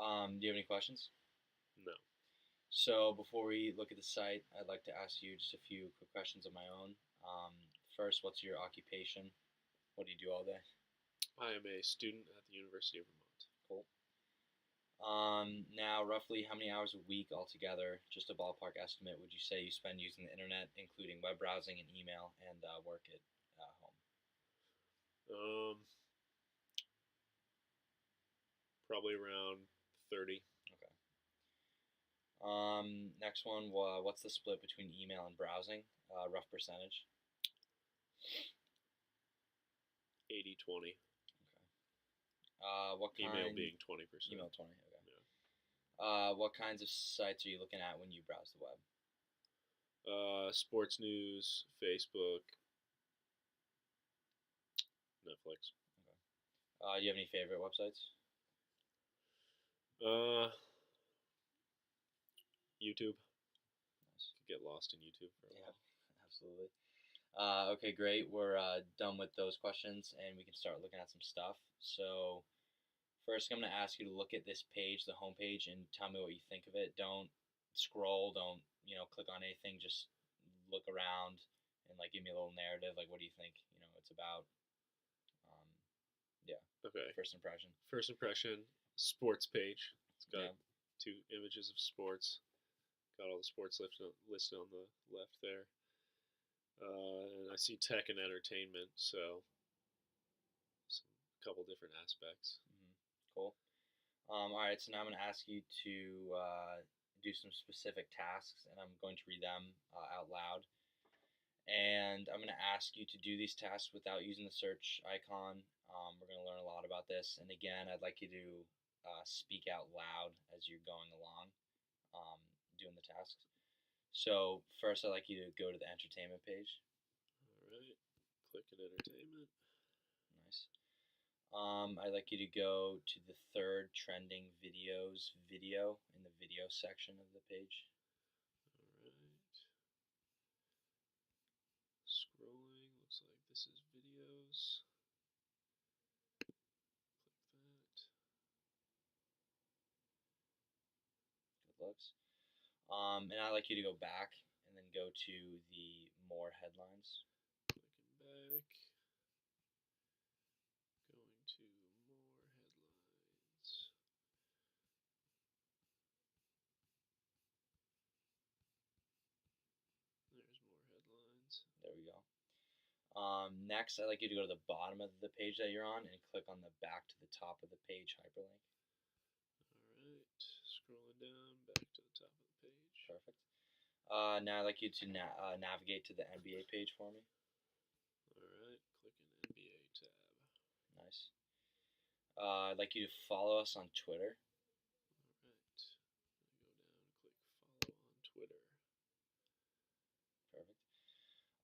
Do you have any questions? No. So before we look at the site, I'd like to ask you just a few quick questions of my own. First, what's your occupation? What do you do all day? I am a student at the University of Vermont. Cool. Now, roughly how many hours a week altogether, just a ballpark estimate, would you say you spend using the internet, including web browsing and email and work at home? Um, Probably around 30. Okay. Next one, what's the split between email and browsing? Rough percentage. 80-20. Okay. What kind? Email being 20%. Email 20. Okay. Yeah. What kinds of sites are you looking at when you browse the web? Sports news, Facebook, Netflix. Okay. Do you have any favorite websites? YouTube. Nice. Could get lost in YouTube for a Yeah, while. absolutely. Okay, great. We're done with those questions, and we can start looking at some stuff. So, first, I'm going to ask you to look at this page, the home page, and tell me what you think of it. Don't scroll. Don't click on anything. Just look around and give me a little narrative. What do you think? It's about. Yeah. Okay. First impression. First impression, sports page. It's got Yeah. 2 images of sports. Got all the sports listed on the left there. And I see tech and entertainment, so a couple different aspects. Mm-hmm. Cool. All right, so now I'm going to ask you to do some specific tasks, and I'm going to read them out loud. And I'm going to ask you to do these tasks without using the search icon. We're going to learn a lot about this. And again, I'd like you to speak out loud as you're going along doing the tasks. So first, I'd like you to go to the entertainment page. All right. Click at entertainment. Nice. I'd like you to go to the third trending videos video in the video section of the page. All right. Scrolling. Looks like this is videos. Click that. Good looks. And I'd like you to go back and then go to the more headlines. Clicking back. Going to more headlines. There's more headlines. There we go. Next, I'd like you to go to the bottom of the page that you're on and click on the back to the top of the page hyperlink. Alright, scrolling down, back to the top of the page. Perfect. Now I'd like you to navigate to the NBA page for me. Alright, clicking NBA tab. Nice. I'd like you to follow us on Twitter. Alright, go down and click follow on Twitter. Perfect.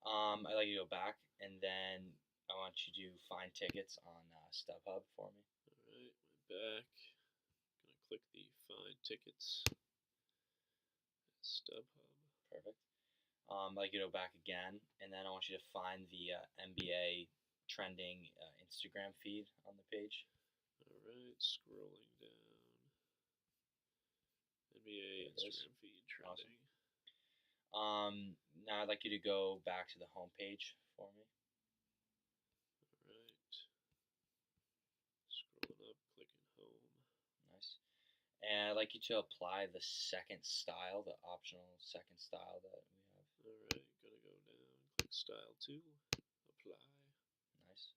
I'd like you to go back, and then I want you to find tickets on StubHub for me. Alright, went back. Gonna click the find tickets. StubHub. Perfect. I'd like you to go back again, and then I want you to find the NBA trending Instagram feed on the page. Alright, scrolling down. NBA Instagram feed trending. Awesome. Now I'd like you to go back to the home page for me. Alright. Scrolling up, clicking home. Nice. And I'd like you to apply the second style, the optional second style that we have. Alright, gonna go down, click style 2, apply. Nice.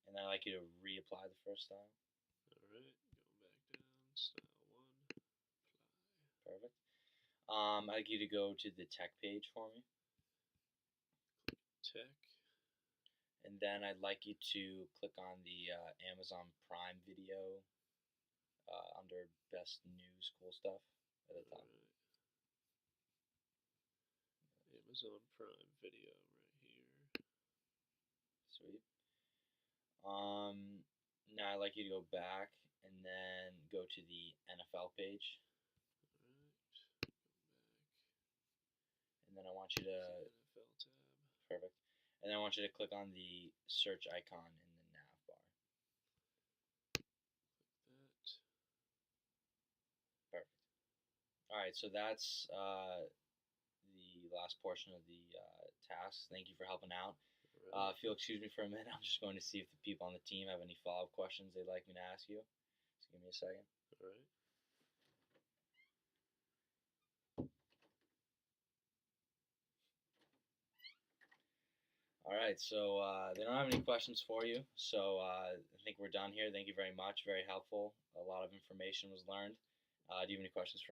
And then I'd like you to reapply the first style. Alright, going back down, style 1, apply. Perfect. I'd like you to go to the tech page for me. Click tech. And then I'd like you to click on the Amazon Prime video under best news, cool stuff at the top. Alright. Amazon Prime video right here. Sweet. Now I'd like you to go back and then go to the NFL page. Alright, go back. And then I want you to NFL tab. perfect. And then I want you to click on the search icon in the nav bar. Click that. right, so that's the last portion of the task. Thank you for helping out. All If you'll excuse me for a minute, I'm just going to see if the people on the team have any follow-up questions they'd like me to ask you. Just give me a second. right. All right, so they don't have any questions for you, so I think we're done here. Thank you very much. Very helpful. A lot of information was learned. Do you have any questions for